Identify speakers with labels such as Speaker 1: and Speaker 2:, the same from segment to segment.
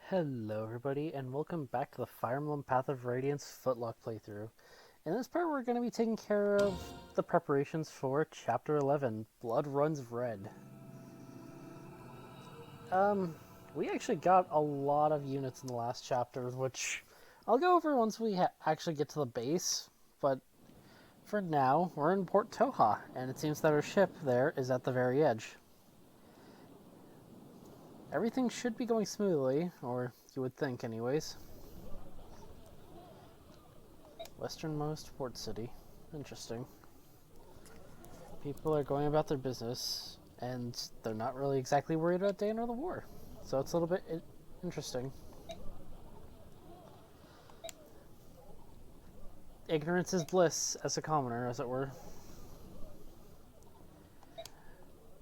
Speaker 1: Hello everybody, and welcome back to the Fire Emblem Path of Radiance Footlock playthrough. In this part we're going to be taking care of the preparations for Chapter 11, Blood Runs Red. We actually got a lot of units in the last chapter, which I'll go over once we actually get to the base, but for now, we're in Port Toha, and it seems that our ship there is at the very edge. Everything should be going smoothly, or you would think anyways. Westernmost port city. Interesting. People are going about their business, and they're not really exactly worried about Daein or the war. So it's a little bit interesting. Ignorance is bliss, as a commoner, as it were.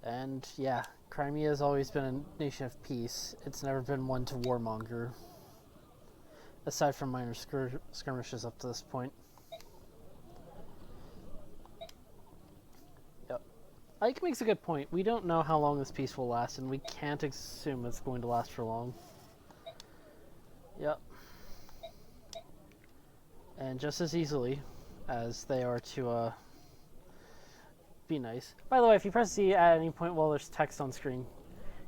Speaker 1: And yeah, Crimea has always been a nation of peace. It's never been one to warmonger, aside from minor skirmishes up to this point. Yep. Ike makes a good point. We don't know how long this peace will last, and we can't assume it's going to last for long. Yep. And just as easily as they are to be nice. By the way, if you press Z at any point while there's text on screen,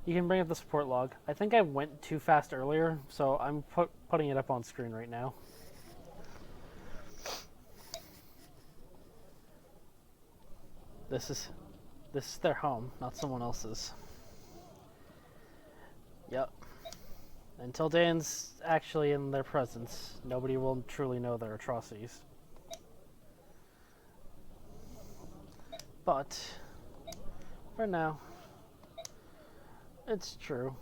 Speaker 1: you can bring up the support log. I think I went too fast earlier, so I'm putting it up on screen right now. This is their home, not someone else's. Yep. Until Daein's actually in their presence, nobody will truly know their atrocities. But for now, it's true.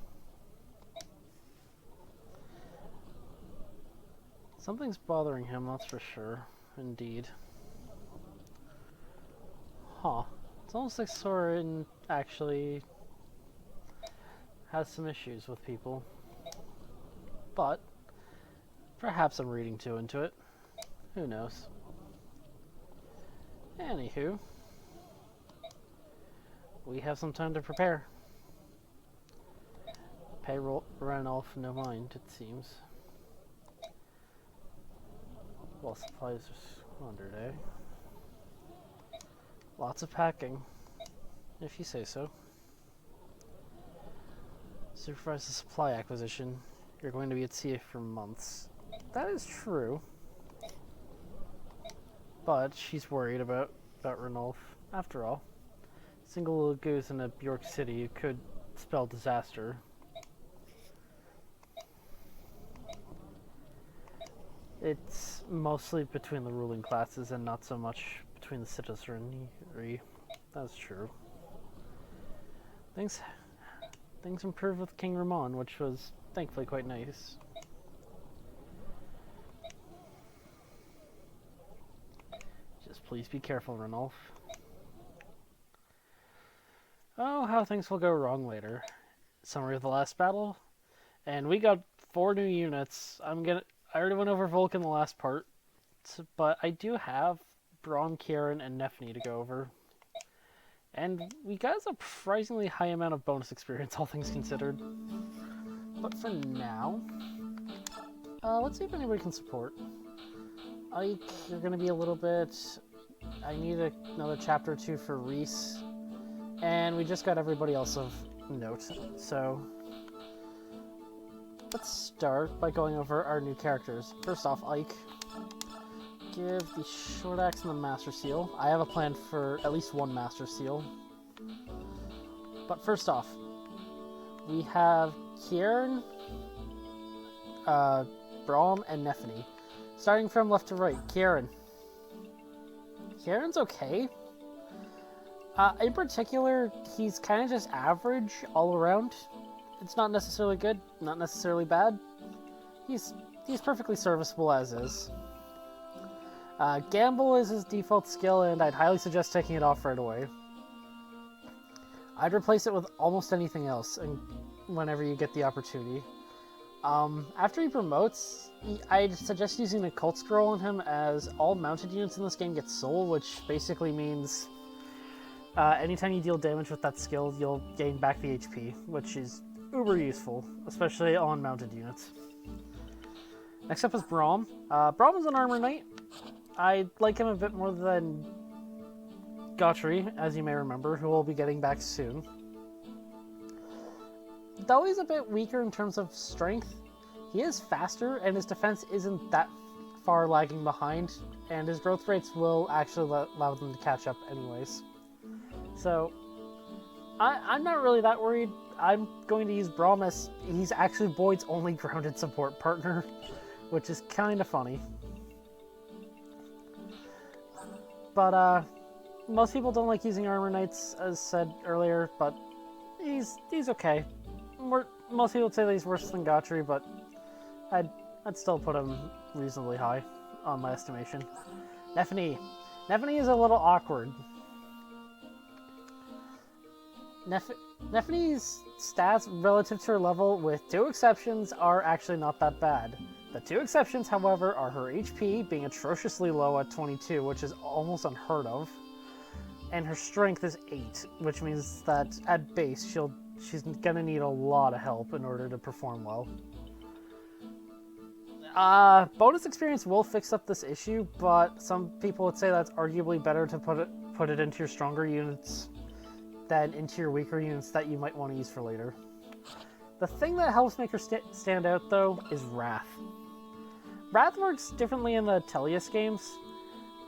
Speaker 1: Something's bothering him, that's for sure. Indeed. Huh. It's almost like Soren actually has some issues with people. But perhaps I'm reading too into it. Who knows? Anywho, we have some time to prepare. Payroll ran off no mind, it seems. Well, supplies are squandered, eh? Lots of packing, if you say so. Supervise the supply acquisition. You're going to be at sea for months. That is true. But she's worried about Ranulf. After all, single little goose in a Bjork city could spell disaster. It's mostly between the ruling classes and not so much between the citizenry. That's true. Things improved with King Ramon, which was thankfully quite nice. Just please be careful, Ranulf. Oh, how things will go wrong later. Summary of the last battle, and we got 4 new units. I already went over Volk in the last part, but I do have Braun, Kieran, and Nefni to go over. And we got a surprisingly high amount of bonus experience, all things considered. But for now, let's see if anybody can support. Ike, you're going to be a little bit... I need another chapter or 2 for Reese. And we just got everybody else of note, so... Let's start by going over our new characters. First off, Ike. Give the short axe and the master seal. I have a plan for at least 1 master seal. But first off, we have Kieran, Braum, and Nefni. Starting from left to right, Kieran. Kieran's okay. In particular, he's kind of just average all around. It's not necessarily good, not necessarily bad. He's perfectly serviceable as is. Gamble is his default skill, and I'd highly suggest taking it off right away. I'd replace it with almost anything else, and whenever you get the opportunity. After he promotes, I'd suggest using a cult scroll on him, as all mounted units in this game get soul, which basically means anytime you deal damage with that skill, you'll gain back the HP, which is uber useful, especially on mounted units. Next up is Braum. Braum is an armor knight. I like him a bit more than Gautry, as you may remember, who we'll be getting back soon. Though he's a bit weaker in terms of strength, he is faster, and his defense isn't that far lagging behind, and his growth rates will actually allow them to catch up anyways. So, I'm not really that worried. I'm going to use Braum as he's actually Boyd's only grounded support partner, which is kind of funny. But, most people don't like using armor knights, as said earlier, but he's okay. Most people would say that he's worse than Gautry, but I'd still put him reasonably high on my estimation. Nephany. Nephany is a little awkward. Nephany's stats relative to her level, with 2 exceptions, are actually not that bad. The 2 exceptions, however, are her HP being atrociously low at 22, which is almost unheard of, and her strength is 8, which means that at base she's gonna need a lot of help in order to perform well. Bonus experience will fix up this issue, but some people would say that's arguably better to put it into your stronger units than into your weaker units that you might want to use for later. The thing that helps make her stand out, though, is Wrath. Wrath works differently in the Tellius games.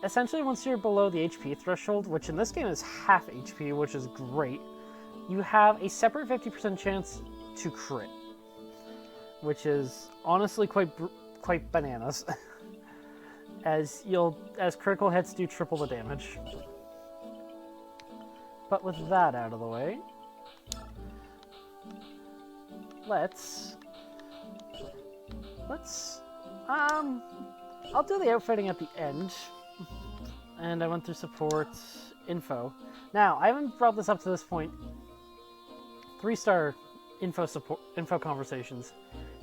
Speaker 1: Essentially, once you're below the HP threshold, which in this game is half HP, which is great, you have a separate 50% chance to crit, which is honestly quite bananas, as critical hits do triple the damage. But with that out of the way, let's I'll do the outfitting at the end, and I went through support info. Now, I haven't brought this up to this point. 3-star info conversations.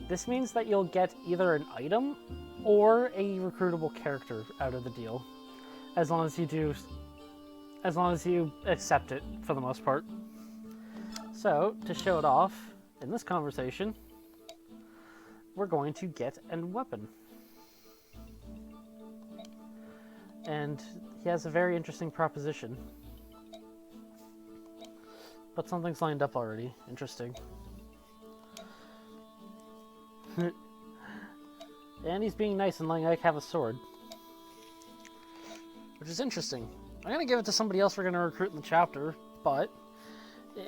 Speaker 1: This means that you'll get either an item or a recruitable character out of the deal, as long as you accept it for the most part. So, to show it off, in this conversation, we're going to get a weapon. And he has a very interesting proposition. But something's lined up already. Interesting. And he's being nice and letting Ike have a sword. Which is interesting. I'm gonna give it to somebody else we're gonna recruit in the chapter, but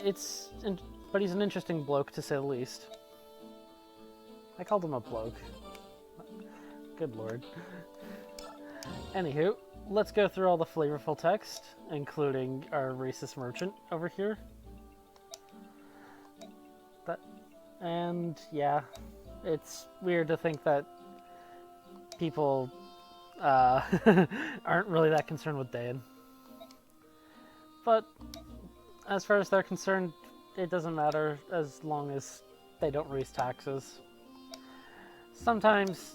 Speaker 1: he's an interesting bloke to say the least. I called him a bloke. Good lord. Anywho, let's go through all the flavorful text, including our racist merchant over here. And yeah, it's weird to think that people aren't really that concerned with Daein. But as far as they're concerned, it doesn't matter as long as they don't raise taxes. Sometimes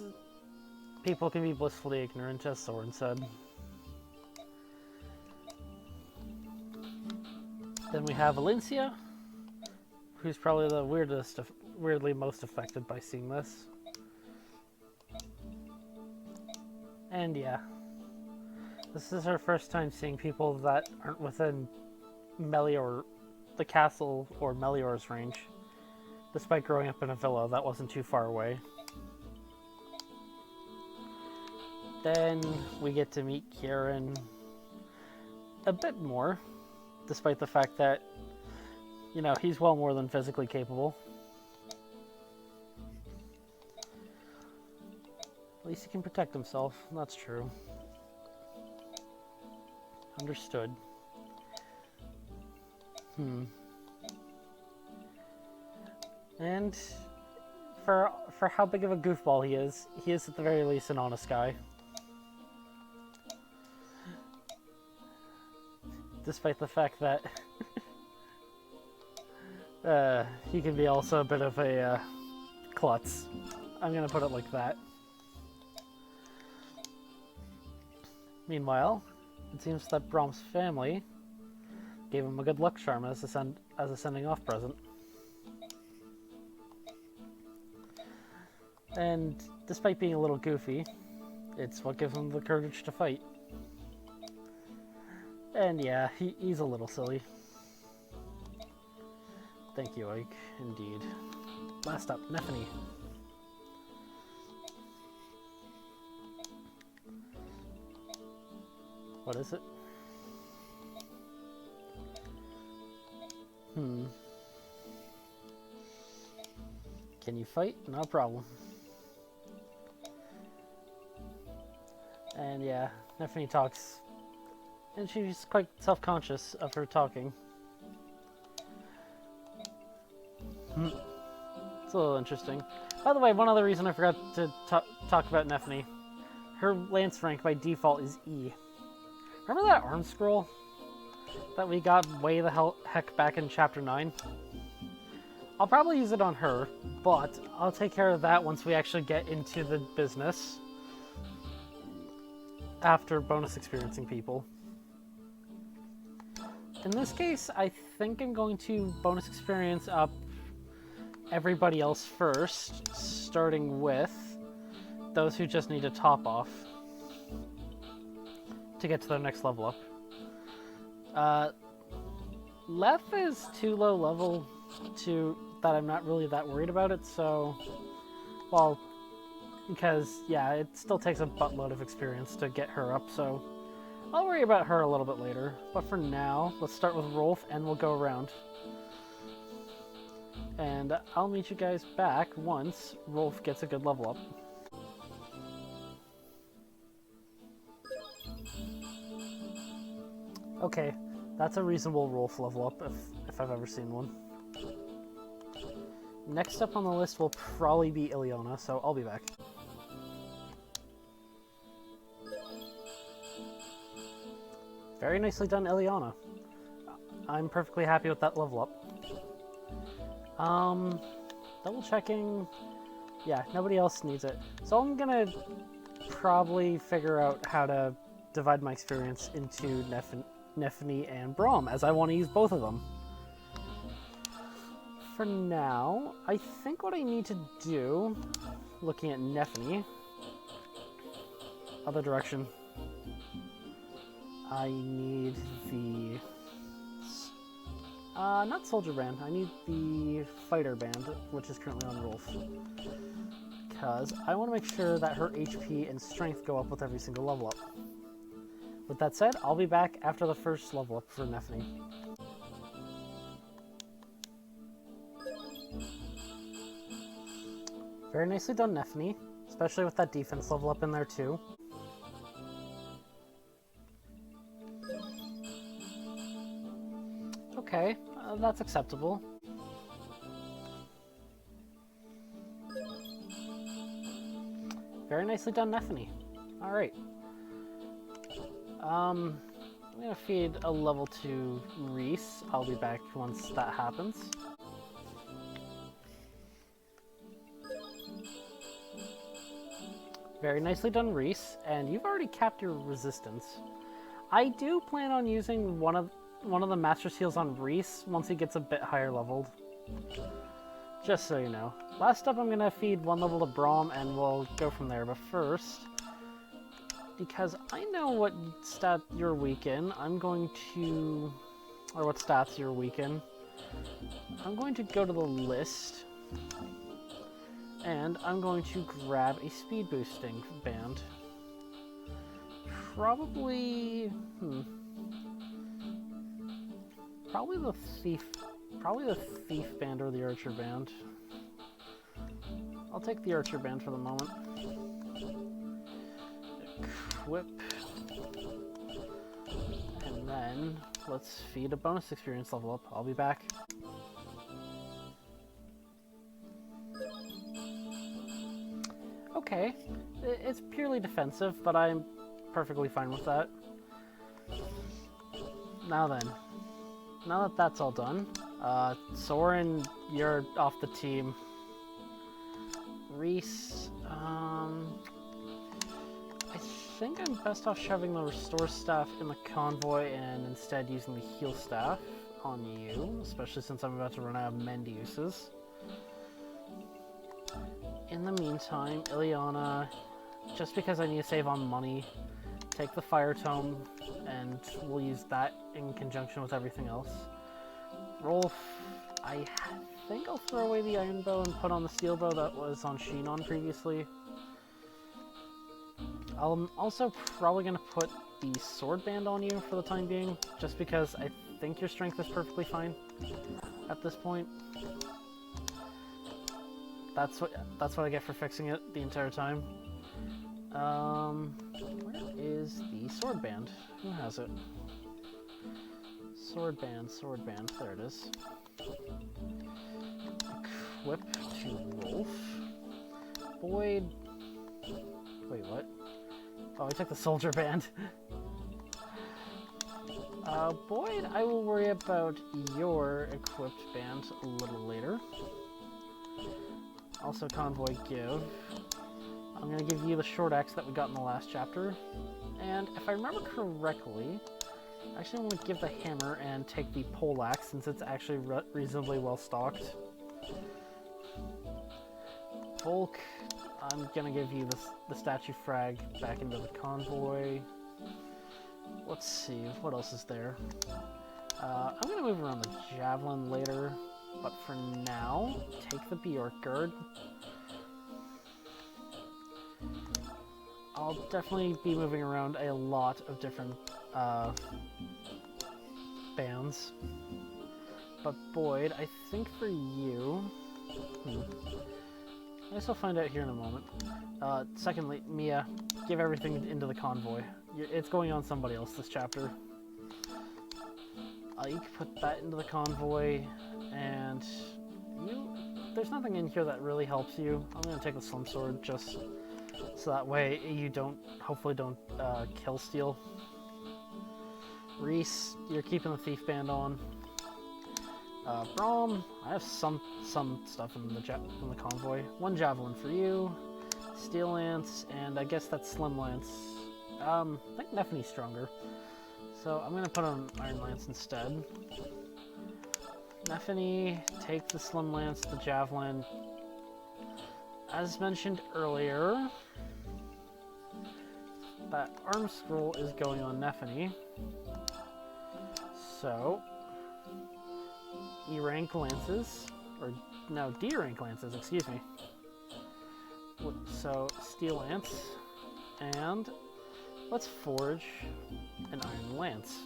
Speaker 1: people can be blissfully ignorant, as Soren said. Then we have Valencia, who's probably the weirdly most affected by seeing this. And yeah, this is her first time seeing people that aren't within Melior, the castle or Melior's range, despite growing up in a villa that wasn't too far away. Then we get to meet Kieran a bit more, despite the fact that, you know, he's well more than physically capable. At least he can protect himself, that's true. Understood. And for how big of a goofball he is at the very least an honest guy. Despite the fact that he can be also a bit of a klutz. I'm gonna put it like that. Meanwhile, it seems that Braum's family gave him a good luck charm as a sending off present. And despite being a little goofy, it's what gives him the courage to fight. And yeah, he's a little silly. Thank you, Ike. Indeed. Last up, Nephany. What is it? Can you fight? No problem. And yeah, Nephany talks. And she's quite self-conscious of her talking. It's a little interesting. By the way, one other reason I forgot to talk about Nephany. Her lance rank by default is E. Remember that arm scroll that we got way the heck back in Chapter 9? I'll probably use it on her, but I'll take care of that once we actually get into the business. After bonus experiencing people. In this case, I think I'm going to bonus experience up everybody else first, starting with those who just need to top off to get to their next level up. Left is too low level that I'm not really that worried about it, so, well, because, yeah, it still takes a buttload of experience to get her up, so I'll worry about her a little bit later. But for now, let's start with Rolf, and we'll go around. And I'll meet you guys back once Rolf gets a good level up. Okay, that's a reasonable Rolf level up if I've ever seen one. Next up on the list will probably be Ileana, so I'll be back. Very nicely done, Ileana. I'm perfectly happy with that level up. Double checking. Yeah, nobody else needs it. So I'm gonna probably figure out how to divide my experience into Nephany and Braum, as I want to use both of them. For now, I think what I need to do, looking at Nephany, other direction, I need the, not Soldier Band, I need the Fighter Band, which is currently on Rolf. Because I want to make sure that her HP and Strength go up with every single level up. With that said, I'll be back after the first level up for Nephany. Very nicely done, Nephany, especially with that defense level up in there too. Okay, that's acceptable. Very nicely done, Nephany. Alright. I'm gonna feed a level 2 Reese. I'll be back once that happens. Very nicely done, Reese, and you've already capped your resistance. I do plan on using one of the Master Seals on Reese once he gets a bit higher leveled. Just so you know. Last up, I'm going to feed one level to Braum, and we'll go from there. But first, because I know what stat you're weak in, I'm going to... or what stats you're weak in. I'm going to go to the list, and I'm going to grab a speed boosting band. Probably... Probably the thief band or the archer band. I'll take the archer band for the moment. Equip. And then let's feed a bonus experience level up. I'll be back. Okay, it's purely defensive, but I'm perfectly fine with that. Now then. Now that that's all done, Soren, you're off the team. Reese, I think I'm best off shoving the Restore Staff in the Convoy and instead using the Heal Staff on you, especially since I'm about to run out of Mend uses. in the meantime, Ileana, just because I need to save on money, take the Fire Tome, and we'll use that in conjunction with everything else. Rolf, I think I'll throw away the Iron Bow and put on the Steel Bow that was on Shinon previously. I'm also probably going to put the Sword Band on you for the time being, just because I think your strength is perfectly fine at this point. That's what I get for fixing it the entire time. Where is the Sword Band? Who has it? Sword Band, there it is. Equip to Rolf. Boyd. Wait, what? Oh, I took the Soldier Band. Boyd, I will worry about your equipped band a little later. Also, Convoy, give. I'm going to give you the short axe that we got in the last chapter. And if I remember correctly, I actually want to give the hammer and take the pole axe since it's actually reasonably well stocked. Volk, I'm going to give you the statue frag back into the convoy. Let's see, what else is there? I'm going to move around the javelin later, but for now, take the Bjork Guard. I'll definitely be moving around a lot of different bands. But Boyd, I think for you... I guess I'll find out here in a moment. Secondly, Mia, give everything into the convoy. It's going on somebody else this chapter. You can put that into the convoy, and you... There's nothing in here that really helps you. I'm going to take the Slim Sword just so that way you hopefully don't kill Steel. Reese, you're keeping the Thief Band on. Braum, I have some stuff in the convoy. One Javelin for you, Steel Lance, and I guess that's Slim Lance. I think Nephene's stronger, so I'm going to put on Iron Lance instead. Nephene, take the Slim Lance, the Javelin. As mentioned earlier, that Arm Scroll is going on Nephene. So, E-rank lances, or no, D-rank lances, excuse me. So, Steel Lance, and let's forge an Iron Lance.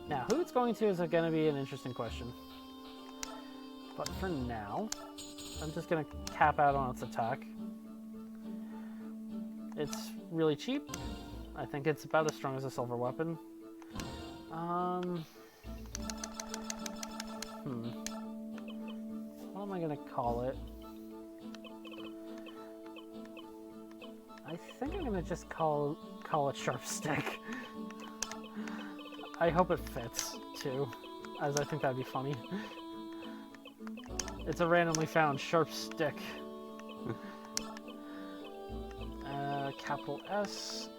Speaker 1: Now, who it's going to is going to be an interesting question. But for now, I'm just going to cap out on its attack. It's really cheap. I think it's about as strong as a silver weapon. What am I going to call it? I think I'm going to just call it Sharp Stick. I hope it fits, too, as I think that'd be funny. It's a randomly found Sharp Stick. Capital S.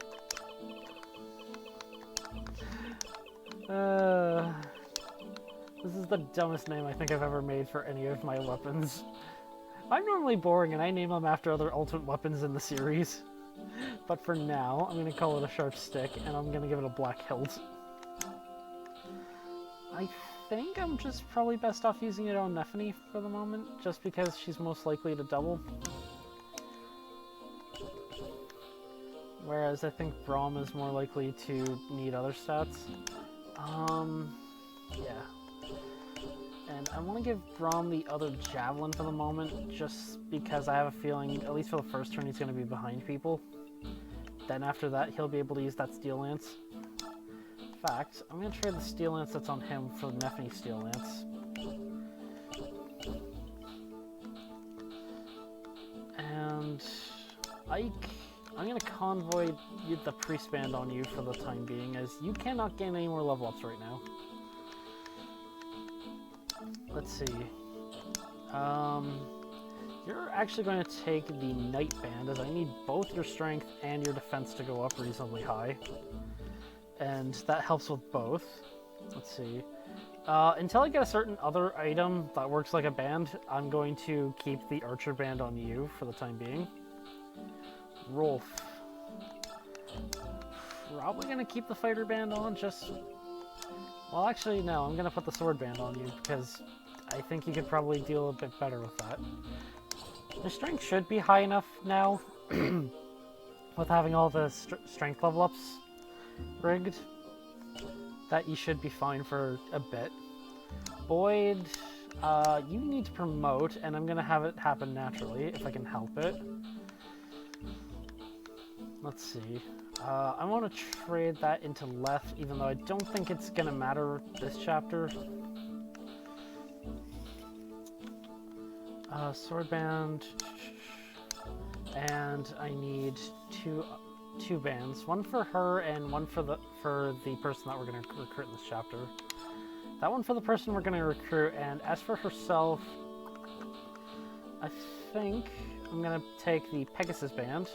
Speaker 1: This is the dumbest name I think I've ever made for any of my weapons. I'm normally boring and I name them after other ultimate weapons in the series. But for now, I'm going to call it a Sharp Stick, and I'm going to give it a black hilt. I think I'm just probably best off using it on Nephene for the moment, just because she's most likely to double. Whereas I think Braum is more likely to need other stats. Yeah. And I want to give Braum the other Javelin for the moment, just because I have a feeling, at least for the first turn, he's going to be behind people. Then after that, he'll be able to use that Steel Lance. In fact, I'm going to trade the Steel Lance that's on him for the Nephene Steel Lance. And Ike, I'm going to convoy the Priest Band on you for the time being, as you cannot gain any more level ups right now. Let's see. You're actually going to take the Knight Band, as I need both your strength and your defense to go up reasonably high. And that helps with both. Let's see. Until I get a certain other item that works like a band, I'm going to keep the archer band on you for the time being. Rolf. Probably gonna keep the fighter band on just... Well, actually, no, I'm gonna put the sword band on you because I think you could probably deal a bit better with that. The strength should be high enough now with having all the strength level ups rigged that you should be fine for a bit. Boyd, you need to promote, and I'm gonna have it happen naturally if I can help it. Let's see. I want to trade that into Leth, even though I don't think it's gonna matter this chapter. Sword band, and I need two bands, one for her and one for the person that we're going to recruit in this chapter. That one for the person we're going to recruit, and as for herself, I think I'm going to take the Pegasus band.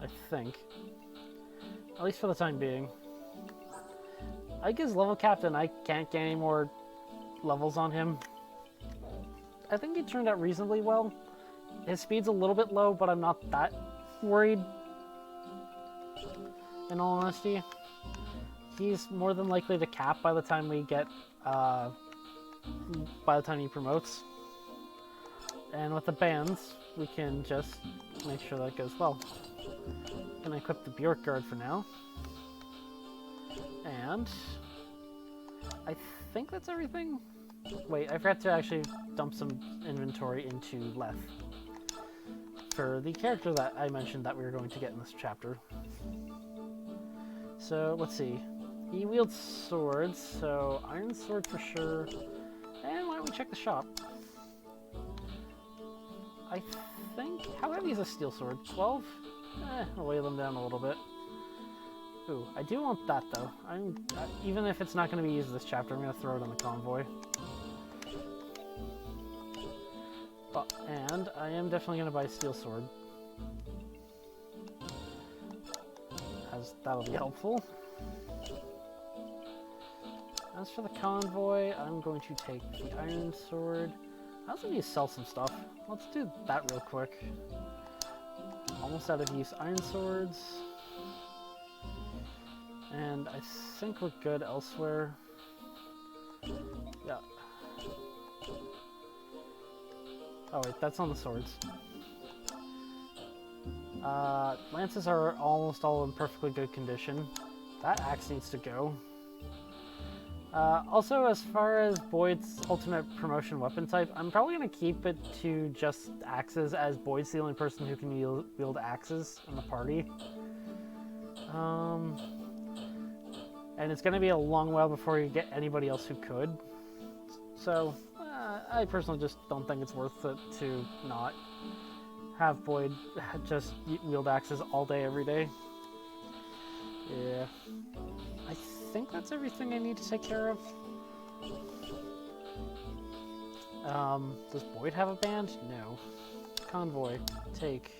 Speaker 1: I think. At least for the time being. I think as level captain, I can't get any more levels on him. I think he turned out reasonably well. His speed's a little bit low, but I'm not that worried. In all honesty, he's more than likely to cap by the time we get, by the time he promotes. And with the bands, we can just make sure that goes well. I'm gonna equip the Bjork Guard for now. And I think that's everything. Wait, I forgot to actually dump some inventory into Leth for the character that I mentioned that we were going to get in this chapter. So, let's see. He wields swords, so iron sword for sure. And why don't we check the shop? I think... How heavy is a steel sword? 12? I'll weigh them down a little bit. Ooh, I do want that though. Even if it's not going to be used this chapter, I'm going to throw it on the convoy. And I am definitely going to buy a steel sword, as that'll be helpful. As for the convoy, I'm going to take the iron sword. I also need to sell some stuff. Let's do that real quick. Almost out of use iron swords. And I think we're good elsewhere. Yeah. Oh wait, that's on the swords. Lances are almost all in perfectly good condition. That axe needs to go. Also, as far as Boyd's ultimate promotion weapon type, I'm probably going to keep it to just axes, as Boyd's the only person who can wield axes in the party. And it's going to be a long while before you get anybody else who could. So, I personally just don't think it's worth it to not have Boyd just wield axes all day, every day. Yeah. I think that's everything I need to take care of. Does Boyd have a band? No. Convoy. Take.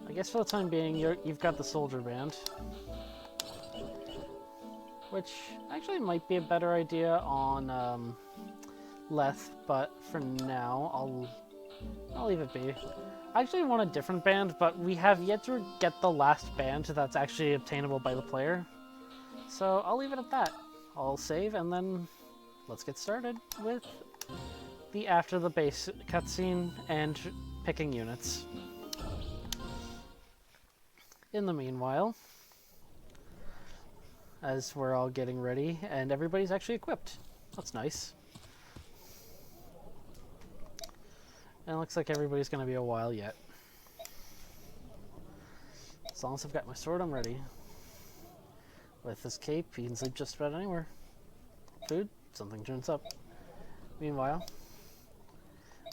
Speaker 1: I guess for the time being, you've got the soldier band. Which actually might be a better idea on Leth, but for now, I'll leave it be. I actually want a different band, but we have yet to get the last band that's actually obtainable by the player. So I'll leave it at that. I'll save, and then let's get started with the after the base cutscene and picking units. In the meanwhile, as we're all getting ready, and everybody's actually equipped. That's nice. And it looks like everybody's going to be a while yet. As long as I've got my sword, I'm ready. With this cape, you can sleep just about anywhere. Food, something turns up. Meanwhile,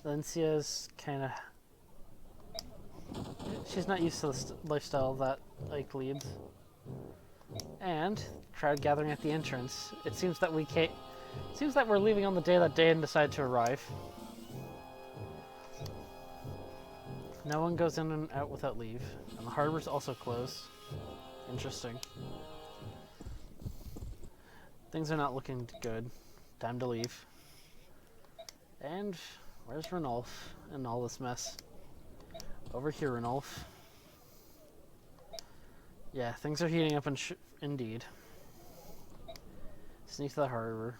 Speaker 1: Lencia's kind of... She's not used to the lifestyle that Ike leads. And crowd gathering at the entrance. It seems that we're leaving on the day that Daein decided to arrive. No one goes in and out without leave, and the harbor's also closed. Interesting. Things are not looking good. Time to leave. And where's Ranulf in all this mess? Over here, Ranulf. Yeah, things are heating up indeed. Sneak to the harbor.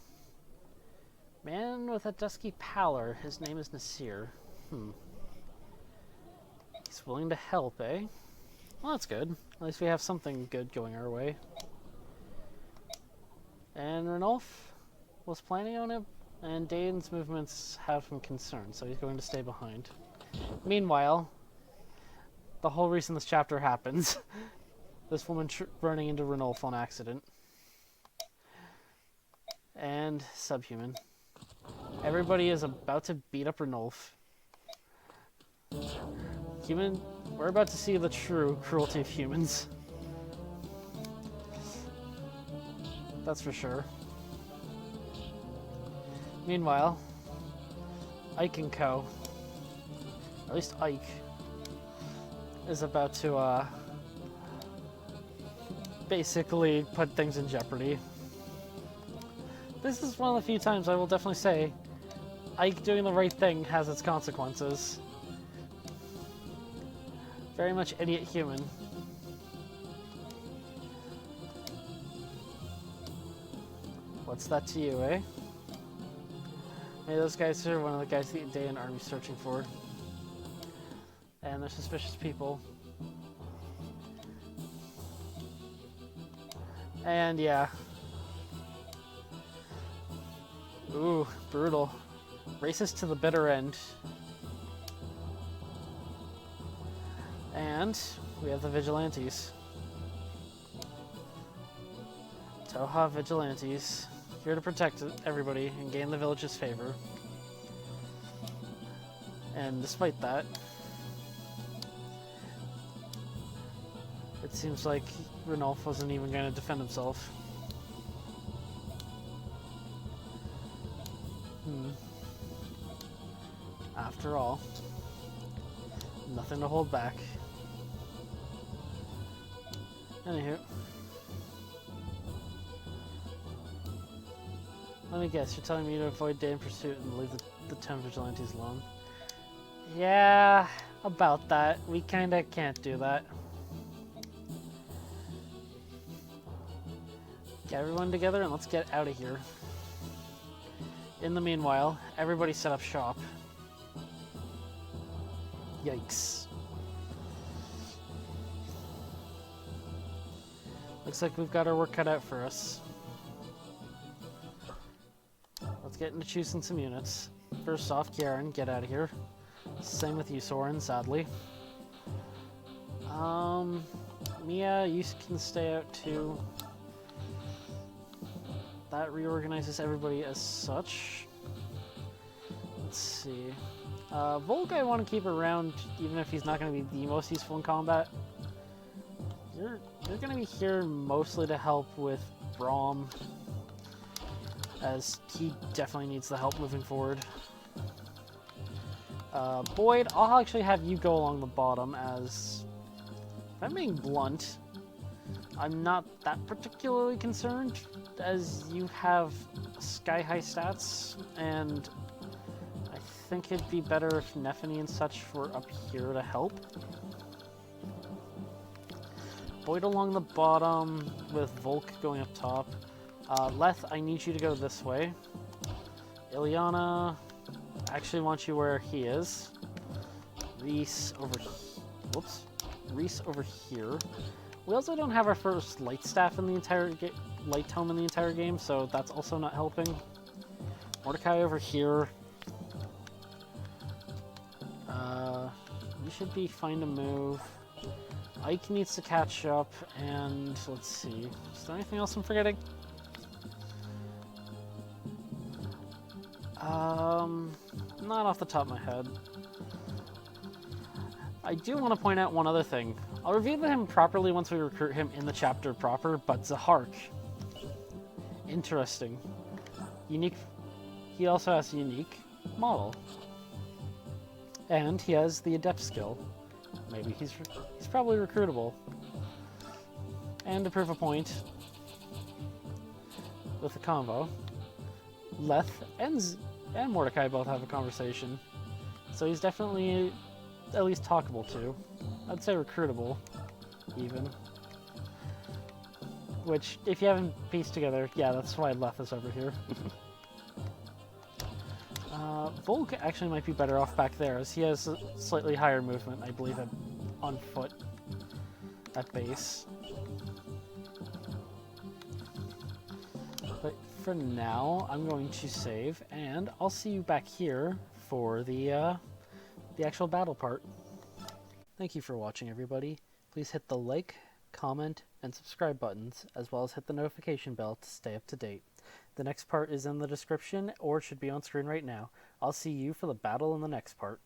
Speaker 1: Man with a dusky pallor. His name is Nasir. He's willing to help, eh? Well, that's good. At least we have something good going our way. And Ranulf was planning on it, and Daein's movements have him concerned, so he's going to stay behind. Meanwhile, the whole reason this chapter happens, this woman running into Ranulf on accident. And subhuman. Everybody is about to beat up Ranulf. We're about to see the true cruelty of humans. That's for sure. Meanwhile, Ike and Co., at least Ike, is about to basically put things in jeopardy. This is one of the few times I will definitely say Ike doing the right thing has its consequences. Very much idiot human. What's that to you, eh? Maybe those guys are one of the guys the Daein army's searching for. And they're suspicious people. And yeah. Ooh, brutal. Racist to the bitter end. And we have the Vigilantes. Toha Vigilantes. Here to protect everybody and gain the village's favor. And despite that, it seems like Ranulf wasn't even going to defend himself. After all, nothing to hold back. Anywho. Let me guess, you're telling me to avoid Daein pursuit and leave the 10 Vigilantes alone? Yeah, about that. We kinda can't do that. Get everyone together and let's get out of here. In the meanwhile, everybody set up shop. Yikes. Looks like we've got our work cut out for us. Let's get into choosing some units. First off, Garen, get out of here. Same with you, Soren, sadly. Mia, you can stay out too. That reorganizes everybody as such. Let's see. Volk I want to keep around, even if he's not going to be the most useful in combat. You're going to be here mostly to help with Braum, as he definitely needs the help moving forward. Boyd, I'll actually have you go along the bottom, as, if I'm being blunt, I'm not that particularly concerned, as you have sky-high stats, and I think it'd be better if Nephany and such were up here to help. Boyd along the bottom, with Volk going up top. Leth, I need you to go this way. Ilyana, I actually want you where he is. Reese over here. We also don't have our first light staff in the entire light tome in the entire game, so that's also not helping. Mordecai over here. You should be fine to move. Ike needs to catch up, and let's see. Is there anything else I'm forgetting? Not off the top of my head. I do want to point out one other thing. I'll reveal him properly once we recruit him in the chapter proper, but Zahark. Interesting. Unique. He also has a unique model. And he has the Adept skill. Maybe he's probably recruitable. And to prove a point, with the convo, Leth and Mordecai both have a conversation. So he's definitely at least talkable to. I'd say recruitable, even. Which, if you haven't pieced together, yeah, that's why Leth is over here. Volk actually might be better off back there, as he has a slightly higher movement, I believe, on foot at base. But for now, I'm going to save, and I'll see you back here for the actual battle part. Thank you for watching, everybody. Please hit the like, comment, and subscribe buttons, as well as hit the notification bell to stay up to date. The next part is in the description, or it should be on screen right now. I'll see you for the battle in the next part.